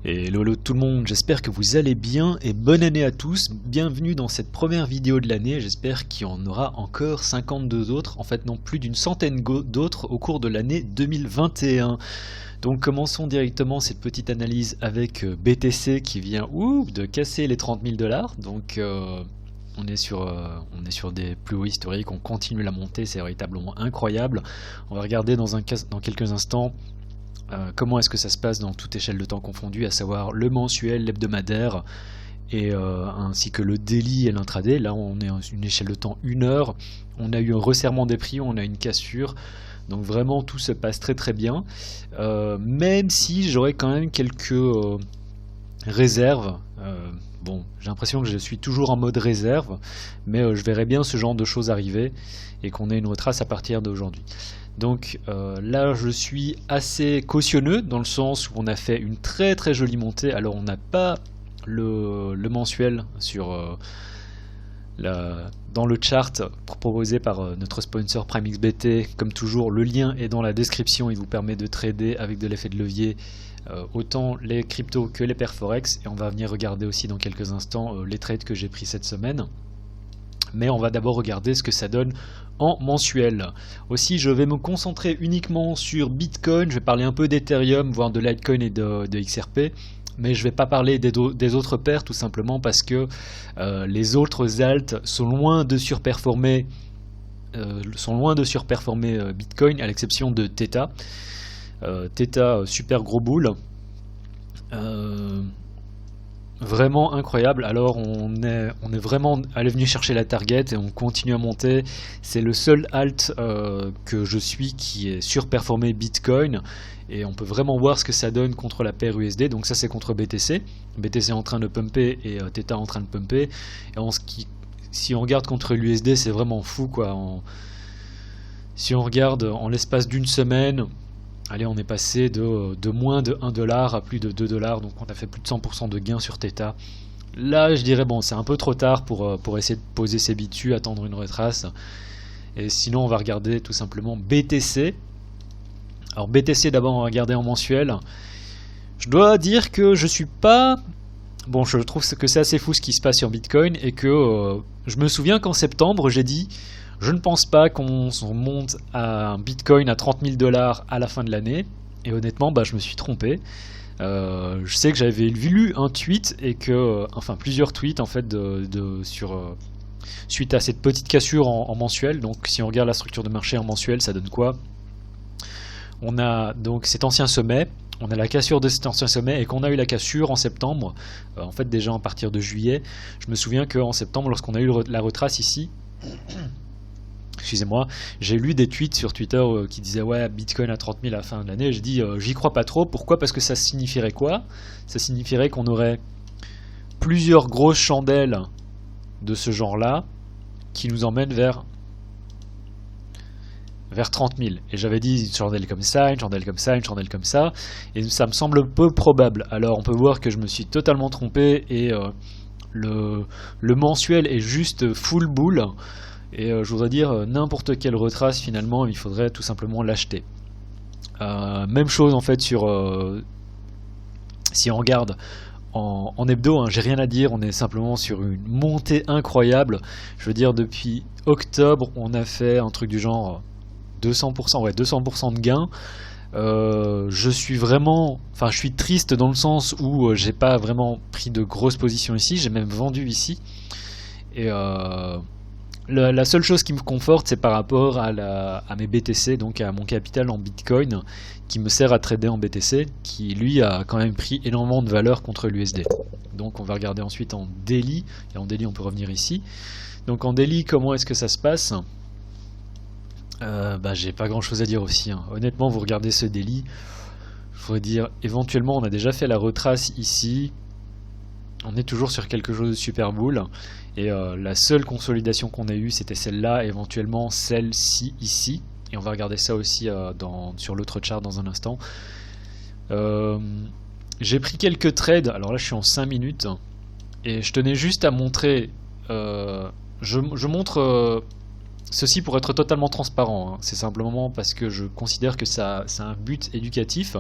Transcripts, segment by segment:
Et hello tout le monde, j'espère que vous allez bien et bonne année à tous. Bienvenue dans cette première vidéo de l'année, j'espère qu'il y en aura encore 52 autres, en fait non plus d'une centaine d'autres au cours de l'année 2021. Donc commençons directement cette petite analyse avec BTC qui vient de casser les 30 000 $. Donc on est sur des plus hauts historiques, on continue la montée, c'est véritablement incroyable. On va regarder dans quelques instants comment est-ce que ça se passe dans toute échelle de temps confondue, à savoir le mensuel, l'hebdomadaire, et ainsi que le daily et l'intraday. Là on est à une échelle de temps 1 heure, on a eu un resserrement des prix, on a une cassure, donc vraiment tout se passe très très bien, même si j'aurais quand même quelques réserves. Bon, j'ai l'impression que je suis toujours en mode réserve, mais je verrai bien ce genre de choses arriver et qu'on ait une retrace à partir d'aujourd'hui. Donc là je suis assez cautionneux dans le sens où on a fait une très très jolie montée. Alors on n'a pas le mensuel sur dans le chart proposé par notre sponsor PrimeXBT. Comme toujours, le lien est dans la description, il vous permet de trader avec de l'effet de levier autant les cryptos que les paires forex, et on va venir regarder aussi dans quelques instants les trades que j'ai pris cette semaine. Mais on va d'abord regarder ce que ça donne en mensuel. Aussi, je vais me concentrer uniquement sur Bitcoin, je vais parler un peu d'Ethereum, voire de Litecoin et de XRP, mais je ne vais pas parler des autres paires, tout simplement parce que les autres alts sont loin de surperformer, Bitcoin, à l'exception de Theta. Theta, super gros bull. Vraiment incroyable. Alors on est vraiment venu chercher la target et on continue à monter. C'est le seul alt que je suis qui est surperformé Bitcoin, et on peut vraiment voir ce que ça donne contre la paire USD. Donc ça c'est contre BTC. BTC est en train de pumper et Theta en train de pumper. Et si on regarde contre l'USD, c'est vraiment fou quoi. Si on regarde en l'espace d'une semaine, allez, on est passé de moins de 1 $ à plus de 2 $, donc on a fait plus de 100% de gains sur Theta. Là, je dirais, bon, c'est un peu trop tard pour essayer de poser ses billes dessus, attendre une retrace. Et sinon, on va regarder tout simplement BTC. Alors BTC, d'abord, on va regarder en mensuel. Je dois dire que je suis pas... Bon, je trouve que c'est assez fou ce qui se passe sur Bitcoin, et que je me souviens qu'en septembre, j'ai dit... Je ne pense pas qu'on monte à un Bitcoin à 30 000 $ à la fin de l'année. Et honnêtement, je me suis trompé. Je sais que j'avais lu un tweet, et que, enfin plusieurs tweets en fait, suite à cette petite cassure en mensuel. Donc si on regarde la structure de marché en mensuel, ça donne quoi? On a donc cet ancien sommet, on a la cassure de cet ancien sommet, et qu'on a eu la cassure en septembre, en fait déjà à partir de juillet. Je me souviens qu'en septembre, lorsqu'on a eu la retrace ici... Excusez-moi, j'ai lu des tweets sur Twitter qui disaient ouais, Bitcoin à 30 000 à la fin de l'année. J'ai dit j'y crois pas trop. Pourquoi? Parce que ça signifierait quoi? Ça signifierait qu'on aurait plusieurs grosses chandelles de ce genre-là qui nous emmènent vers 30 000. Et j'avais dit une chandelle comme ça, une chandelle comme ça, une chandelle comme ça. Et ça me semble peu probable. Alors on peut voir que je me suis totalement trompé, et le mensuel est juste full bull. Et je voudrais dire, n'importe quelle retrace finalement, il faudrait tout simplement l'acheter. Même chose en fait sur... si on regarde en hebdo, j'ai rien à dire, on est simplement sur une montée incroyable. Je veux dire, depuis octobre, on a fait un truc du genre 200%, ouais, 200% de gains. Je suis triste dans le sens où j'ai pas vraiment pris de grosses positions ici, j'ai même vendu ici. Et... la seule chose qui me conforte, c'est par rapport à mes BTC, donc à mon capital en Bitcoin, qui me sert à trader en BTC, qui lui a quand même pris énormément de valeur contre l'USD. Donc on va regarder ensuite en daily, et en daily on peut revenir ici. Donc en daily, comment est-ce que ça se passe? J'ai pas grand chose à dire aussi, hein. Honnêtement, vous regardez ce daily, je voudrais dire, éventuellement on a déjà fait la retrace ici. On est toujours sur quelque chose de super bull, et la seule consolidation qu'on a eue, c'était celle-là, éventuellement celle-ci ici, et on va regarder ça aussi sur l'autre chart dans un instant. J'ai pris quelques trades, alors là je suis en 5 minutes, et je tenais juste à montrer, je montre ceci pour être totalement transparent, hein. C'est simplement parce que je considère que ça a un but éducatif,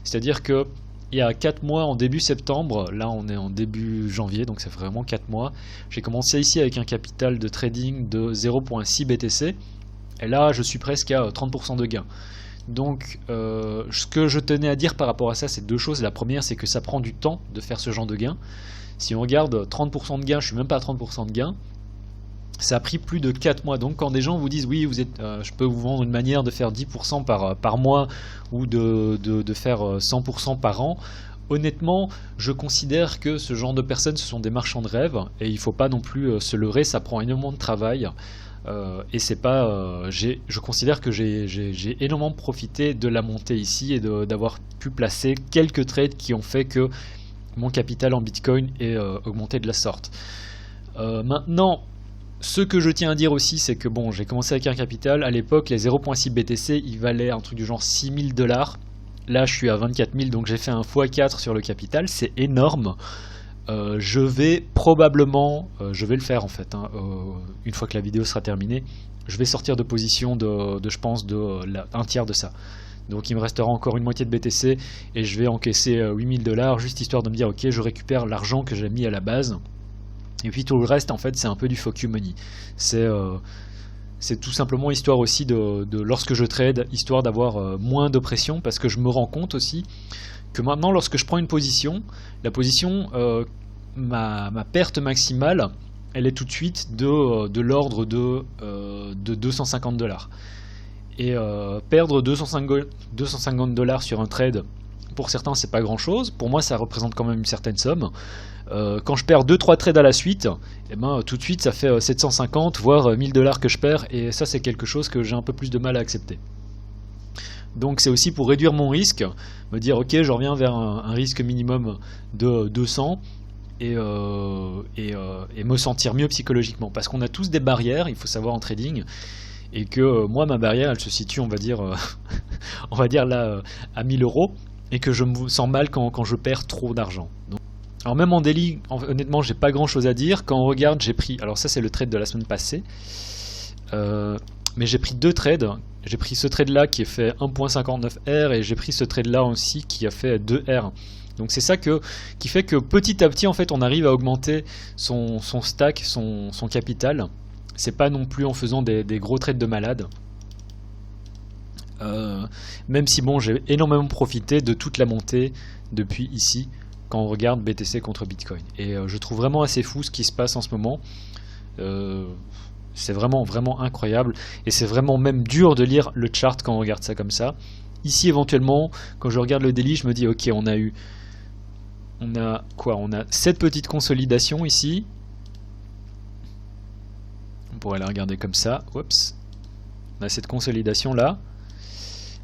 c'est-à-dire que il y a 4 mois, en début septembre, là on est en début janvier, donc ça fait vraiment 4 mois, j'ai commencé ici avec un capital de trading de 0.6 BTC, et là je suis presque à 30% de gain. Donc ce que je tenais à dire par rapport à ça, c'est deux choses. La première, c'est que ça prend du temps de faire ce genre de gain. Si on regarde 30% de gain, je suis même pas à 30% de gain. Ça a pris plus de 4 mois. Donc quand des gens vous disent oui, vous êtes, je peux vous vendre une manière de faire 10% par mois ou de faire 100% par an, honnêtement, je considère que ce genre de personnes, ce sont des marchands de rêve et il ne faut pas non plus se leurrer, ça prend énormément de travail. Et c'est pas, je considère que j'ai énormément profité de la montée ici et d'avoir pu placer quelques trades qui ont fait que mon capital en Bitcoin est augmenté de la sorte. Maintenant, ce que je tiens à dire aussi, c'est que bon, j'ai commencé avec un capital. À l'époque, les 0.6 BTC, ils valaient un truc du genre 6 000 $. Là, je suis à 24 000, donc j'ai fait un x4 sur le capital. C'est énorme. Je vais probablement, je vais le faire en fait, hein, une fois que la vidéo sera terminée. Je vais sortir de position je pense, un tiers de ça. Donc il me restera encore une moitié de BTC et je vais encaisser 8 000 $, juste histoire de me dire ok, je récupère l'argent que j'ai mis à la base. Et puis tout le reste, en fait, c'est un peu du fuck you money. C'est tout simplement histoire aussi de lorsque je trade, histoire d'avoir moins de pression, parce que je me rends compte aussi que maintenant, lorsque je prends une position, la position, ma perte maximale, elle est tout de suite de l'ordre de 250 $. Et perdre 250 $ sur un trade, pour certains, c'est pas grand chose. Pour moi, ça représente quand même une certaine somme. Quand je perds 2-3 trades à la suite, eh ben, tout de suite ça fait 750 voire 1000 $ que je perds, et ça c'est quelque chose que j'ai un peu plus de mal à accepter. Donc c'est aussi pour réduire mon risque, me dire ok, je reviens vers un risque minimum de 200 et me sentir mieux psychologiquement, parce qu'on a tous des barrières, il faut savoir en trading, et que moi ma barrière elle se situe on va dire là à 1000 €, et que je me sens mal quand je perds trop d'argent. Alors même en daily, honnêtement, j'ai pas grand chose à dire. Quand on regarde, j'ai pris, alors ça c'est le trade de la semaine passée, mais j'ai pris 2 trades. J'ai pris ce trade là qui est fait 1.59 R, et j'ai pris ce trade là aussi qui a fait 2 R. Donc c'est ça qui fait que petit à petit en fait on arrive à augmenter son stack, son capital. C'est pas non plus en faisant des gros trades de malade. Même si bon, j'ai énormément profité de toute la montée depuis ici quand on regarde BTC contre Bitcoin, et je trouve vraiment assez fou ce qui se passe en ce moment. C'est vraiment incroyable, et c'est vraiment même dur de lire le chart quand on regarde ça comme ça. Ici éventuellement quand je regarde le daily, je me dis ok, on a cette petite consolidation ici, on pourrait la regarder comme ça. Oups. On a cette consolidation là.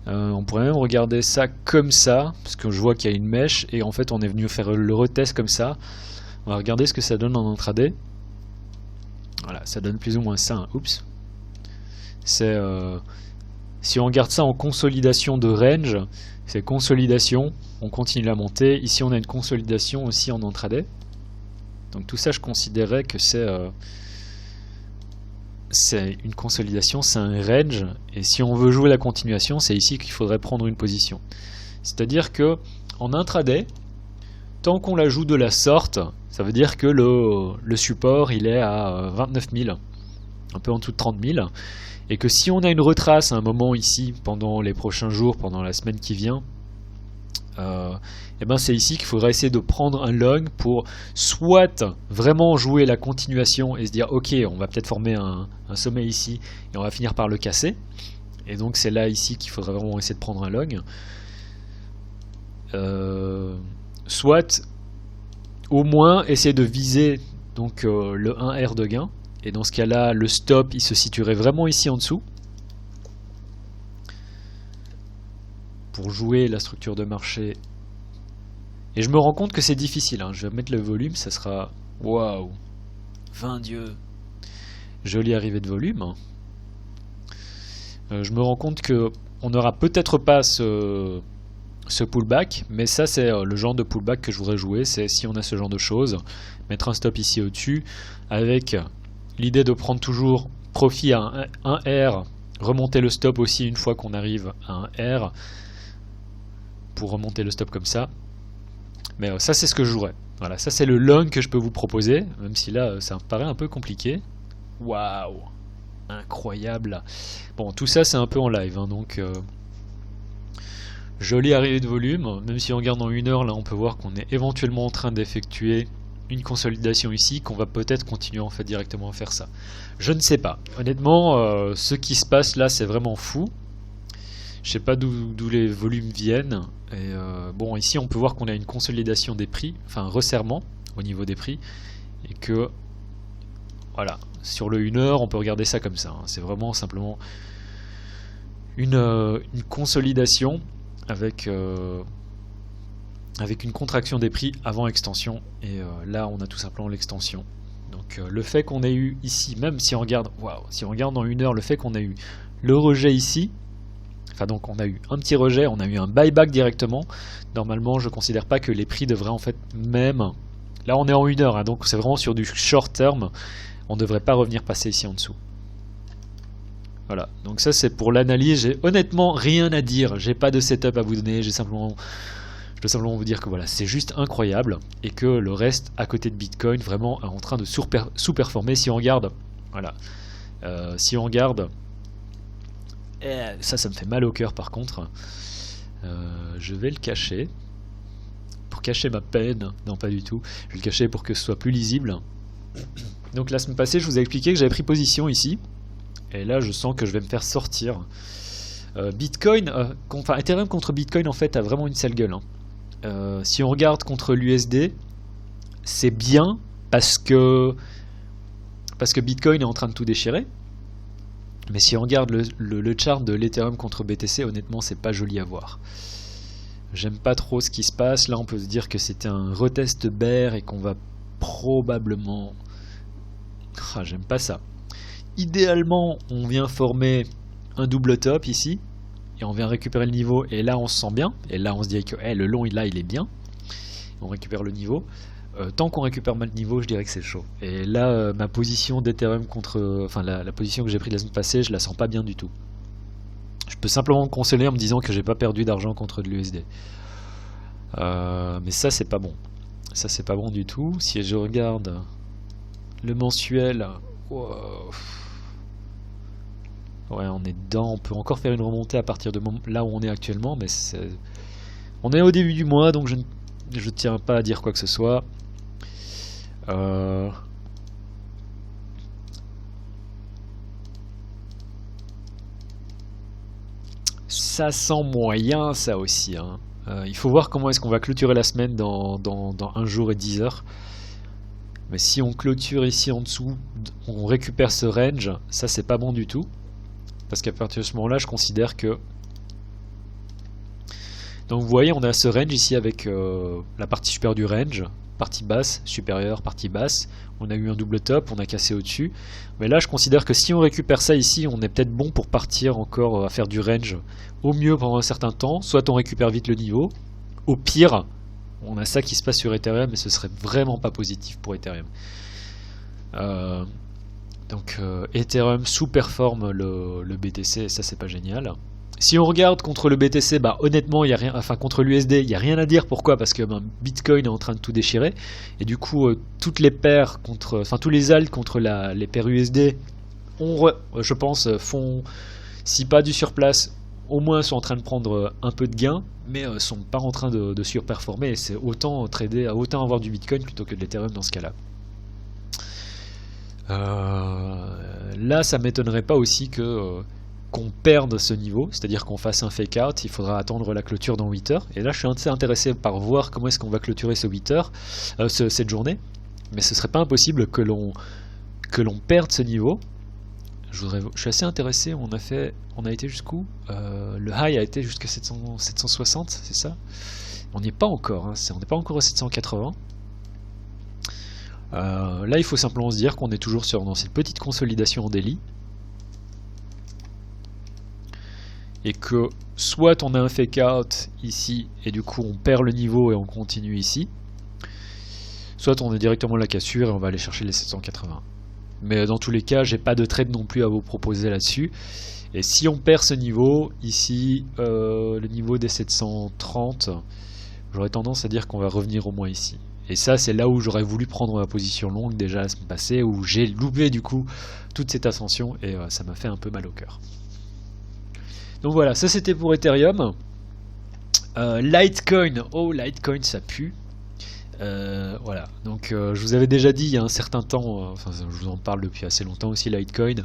On pourrait même regarder ça comme ça, parce que je vois qu'il y a une mèche, et en fait on est venu faire le retest comme ça. On va regarder ce que ça donne en intraday. Voilà, ça donne plus ou moins ça, hein. Oups. C'est si on regarde ça en consolidation de range, c'est consolidation, on continue la montée. Ici on a une consolidation aussi en intraday. Donc tout ça je considérais que c'est une consolidation, c'est un range, et si on veut jouer la continuation, c'est ici qu'il faudrait prendre une position. C'est-à-dire que en intraday, tant qu'on la joue de la sorte, ça veut dire que le support il est à 29 000, un peu en dessous de 30 000, et que si on a une retrace à un moment ici, pendant les prochains jours, pendant la semaine qui vient, et ben c'est ici qu'il faudra essayer de prendre un long pour soit vraiment jouer la continuation et se dire ok, on va peut-être former un sommet ici et on va finir par le casser, et donc c'est là ici qu'il faudra vraiment essayer de prendre un long, soit au moins essayer de viser donc le 1R de gain, et dans ce cas là le stop il se situerait vraiment ici en dessous pour jouer la structure de marché. Et je me rends compte que c'est difficile, hein. Je vais mettre le volume, ça sera... Waouh, 20 dieux, jolie arrivée de volume. Je me rends compte que on n'aura peut-être pas ce pullback, mais ça c'est le genre de pullback que je voudrais jouer. C'est si on a ce genre de choses, mettre un stop ici au-dessus, avec l'idée de prendre toujours profit à un R, remonter le stop aussi une fois qu'on arrive à un R, pour remonter le stop comme ça, Mais ça, c'est ce que je jouerais. Voilà, ça c'est le long que je peux vous proposer, même si là, ça me paraît un peu compliqué. Waouh, incroyable. Bon, tout ça, c'est un peu en live, hein, donc jolie arrivée de volume. Même si on regarde en 1 heure, là, on peut voir qu'on est éventuellement en train d'effectuer une consolidation ici, qu'on va peut-être continuer en fait directement à faire ça. Je ne sais pas. Honnêtement, ce qui se passe là, c'est vraiment fou. Je sais pas d'où les volumes viennent. Et bon, ici on peut voir qu'on a une consolidation des prix, enfin un resserrement au niveau des prix, et que voilà, sur le 1 heure, on peut regarder ça comme ça. Hein. C'est vraiment simplement une consolidation avec avec une contraction des prix avant extension. Et là, on a tout simplement l'extension. Donc le fait qu'on ait eu ici, même si on regarde, waouh, si on regarde en 1 heure, le fait qu'on a eu le rejet ici. Enfin donc on a eu un petit rejet, on a eu un buyback directement. Normalement je considère pas que les prix devraient en fait même... Là on est en 1 heure, hein, donc c'est vraiment sur du short term. On ne devrait pas revenir passer ici en dessous. Voilà, donc ça c'est pour l'analyse. J'ai honnêtement rien à dire, j'ai pas de setup à vous donner, je peux simplement vous dire que voilà, c'est juste incroyable. Et que le reste à côté de Bitcoin vraiment est en train de sous-performer. Si on regarde, voilà, si on regarde... Ça me fait mal au cœur par contre. Je vais le cacher. Pour cacher ma peine. Non, pas du tout. Je vais le cacher pour que ce soit plus lisible. Donc la semaine passée, je vous ai expliqué que j'avais pris position ici. Et là, je sens que je vais me faire sortir. Bitcoin, enfin Ethereum contre Bitcoin, en fait, a vraiment une sale gueule. Hein. Si on regarde contre l'USD, c'est bien parce que Bitcoin est en train de tout déchirer. Mais si on regarde le chart de l'Ethereum contre BTC, honnêtement, c'est pas joli à voir. J'aime pas trop ce qui se passe. Là, on peut se dire que c'était un retest bear et qu'on va probablement... Ah, j'aime pas ça. Idéalement, on vient former un double top ici. Et on vient récupérer le niveau. Et là, on se sent bien. Et là, on se dit que le long, là, il est bien. On récupère le niveau. Tant qu'on récupère mal le niveau, je dirais que c'est chaud. Et là, ma position d'Ethereum contre... Enfin, la position que j'ai prise la semaine passée, je la sens pas bien du tout. Je peux simplement me consoler en me disant que j'ai pas perdu d'argent contre de l'USD. Mais ça, c'est pas bon. Ça, c'est pas bon du tout. Si je regarde le mensuel... Wow. Ouais, on est dedans. On peut encore faire une remontée à partir de là où on est actuellement. Mais on est au début du mois, donc je ne tiens pas à dire quoi que ce soit. Ça sent moyen, ça aussi. Hein. Il faut voir comment est-ce qu'on va clôturer la semaine dans 1 jour et 10 heures. Mais si on clôture ici en dessous, on récupère ce range, ça c'est pas bon du tout. Parce qu'à partir de ce moment-là, je considère que... Donc vous voyez, on a ce range ici avec la partie supérieure du range, partie basse, supérieure, partie basse. On a eu un double top, on a cassé au-dessus. Mais là, je considère que si on récupère ça ici, on est peut-être bon pour partir encore à faire du range au mieux pendant un certain temps. Soit on récupère vite le niveau, au pire, on a ça qui se passe sur Ethereum et ce serait vraiment pas positif pour Ethereum. Donc Ethereum sous-performe le BTC et ça c'est pas génial. Si on regarde contre le BTC, bah honnêtement, il y a rien, enfin contre l'USD, il n'y a rien à dire. Pourquoi? Parce que Bitcoin est en train de tout déchirer et du coup toutes les paires contre, enfin tous les alts contre les paires USD, je pense, font, si pas du surplace, au moins sont en train de prendre un peu de gain, mais sont pas en train de surperformer. Et c'est autant trader, autant avoir du Bitcoin plutôt que de l'Ethereum dans ce cas-là. Là, ça m'étonnerait pas aussi qu'on perde ce niveau, c'est-à-dire qu'on fasse un fake out. Il faudra attendre la clôture dans 8 heures. Et là, je suis assez intéressé par voir comment est-ce qu'on va clôturer ce 8 heures, cette journée. Mais ce serait pas impossible que l'on perde ce niveau. Je suis assez intéressé. On a été jusqu'où? Le high a été jusqu'à 760, c'est ça? On n'y est pas encore. Hein, on n'est pas encore à 780. Là, il faut simplement se dire qu'on est toujours dans cette petite consolidation en daily. Et que soit on a un fake out ici et du coup on perd le niveau et on continue ici, soit on est directement la cassure et on va aller chercher les 780. Mais dans tous les cas, j'ai pas de trade non plus à vous proposer là-dessus. Et si on perd ce niveau, ici, le niveau des 730, j'aurais tendance à dire qu'on va revenir au moins ici. Et ça, c'est là où j'aurais voulu prendre ma position longue déjà la semaine passée, où j'ai loupé du coup toute cette ascension et ça m'a fait un peu mal au cœur. Donc voilà, ça c'était pour Ethereum. Litecoin, oh Litecoin ça pue. Voilà, donc je vous avais déjà dit il y a un certain temps, enfin je vous en parle depuis assez longtemps aussi, Litecoin.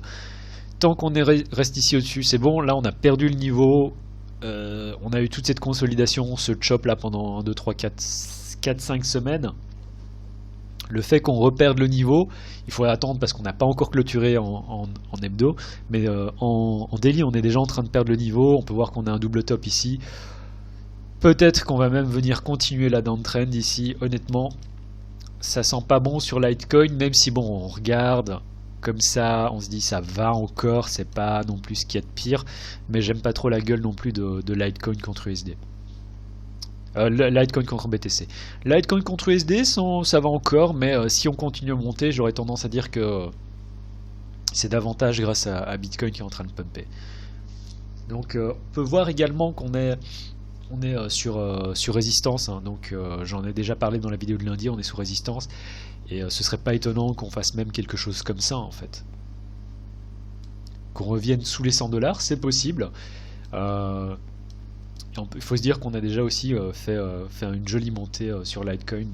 Tant qu'on reste ici au-dessus, c'est bon. Là on a perdu le niveau, on a eu toute cette consolidation, ce chop là pendant 1, 2, 3, 4, 5 semaines. Le fait qu'on reperde le niveau, il faudrait attendre parce qu'on n'a pas encore clôturé en hebdo, mais en daily on est déjà en train de perdre le niveau. On peut voir qu'on a un double top ici. Peut-être qu'on va même venir continuer la downtrend ici. Honnêtement, ça sent pas bon sur Litecoin, même si bon, on regarde comme ça, on se dit ça va encore, c'est pas non plus ce qu'il y a de pire, mais j'aime pas trop la gueule non plus de Litecoin contre USD. Litecoin contre BTC. Litecoin contre USD, ça va encore, mais si on continue à monter, j'aurais tendance à dire que c'est davantage grâce à Bitcoin qui est en train de pumper. Donc on peut voir également qu'on est sur résistance, hein, donc j'en ai déjà parlé dans la vidéo de lundi, on est sous résistance, et ce serait pas étonnant qu'on fasse même quelque chose comme ça en fait. Qu'on revienne sous les 100$, c'est possible. Il faut se dire qu'on a déjà aussi fait une jolie montée sur Litecoin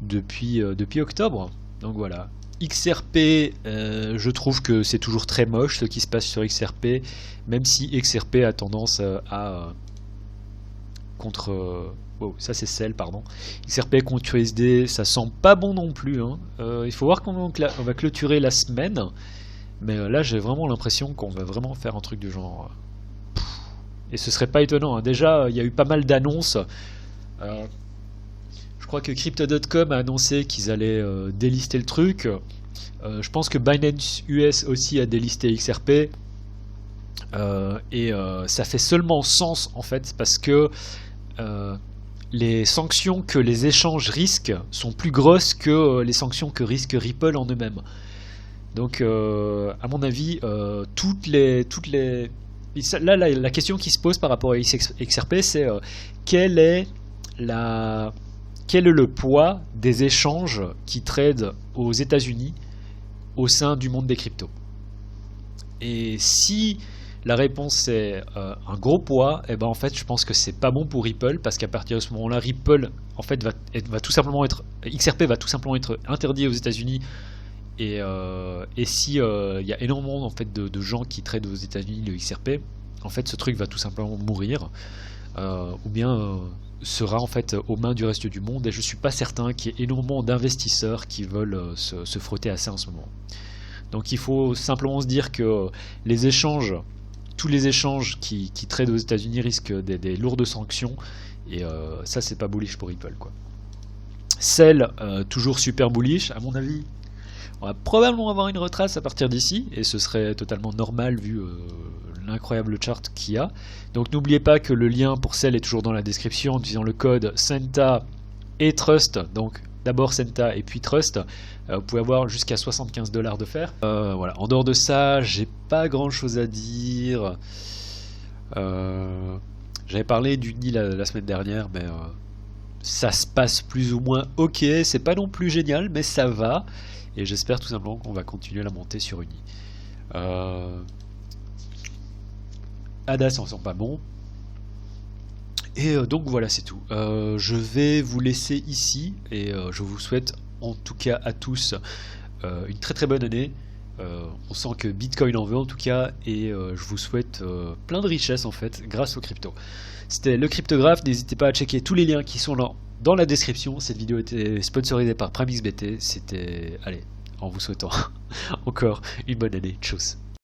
depuis octobre, donc voilà. XRP, je trouve que c'est toujours très moche ce qui se passe sur XRP, même si XRP a tendance à contre... wow, ça c'est Cell, pardon. XRP contre USD, ça sent pas bon non plus. Hein. Il faut voir comment on va clôturer la semaine, mais là j'ai vraiment l'impression qu'on va vraiment faire un truc du genre... Et ce serait pas étonnant. Hein. Déjà, il y a eu pas mal d'annonces. Je crois que Crypto.com a annoncé qu'ils allaient délister le truc. Je pense que Binance US aussi a délisté XRP. Ça fait seulement sens en fait parce que les sanctions que les échanges risquent sont plus grosses que les sanctions que risque Ripple en eux-mêmes. Donc à mon avis, là, la question qui se pose par rapport à XRP, c'est quel est le poids des échanges qui tradent aux États-Unis au sein du monde des cryptos. Et si la réponse est un gros poids, et ben en fait je pense que c'est pas bon pour Ripple, parce qu'à partir de ce moment-là, Ripple en fait va tout simplement XRP va tout simplement être interdit aux États-Unis. Et si il y a énormément en fait de gens qui tradent aux États-Unis le XRP, en fait ce truc va tout simplement mourir, ou bien sera en fait aux mains du reste du monde. Et je suis pas certain qu'il y ait énormément d'investisseurs qui veulent se frotter à ça en ce moment. Donc il faut simplement se dire que tous les échanges qui tradent aux États-Unis risquent des lourdes sanctions, et ça c'est pas bullish pour Ripple quoi. Cell, toujours super bullish à mon avis. On va probablement avoir une retrace à partir d'ici, et ce serait totalement normal vu l'incroyable chart qu'il y a. Donc n'oubliez pas que le lien pour Cell est toujours dans la description, en utilisant le code Senta et Trust. Donc d'abord Senta et puis Trust. Vous pouvez avoir jusqu'à 75$ d'offert. Voilà. En dehors de ça, j'ai pas grand chose à dire. J'avais parlé du nid la semaine dernière, mais ça se passe plus ou moins ok. C'est pas non plus génial, mais ça va. Et j'espère tout simplement qu'on va continuer la montée sur Uni. ADA, ça ne sent pas bon. Et donc voilà, c'est tout. Je vais vous laisser ici. Et je vous souhaite en tout cas à tous une très très bonne année. On sent que Bitcoin en veut en tout cas. Et je vous souhaite plein de richesses en fait grâce aux cryptos. C'était le Cryptographe. N'hésitez pas à checker tous les liens qui sont là dans la description. Cette vidéo était sponsorisée par PrimeXBT. C'était, allez, en vous souhaitant encore une bonne année. Tchuss.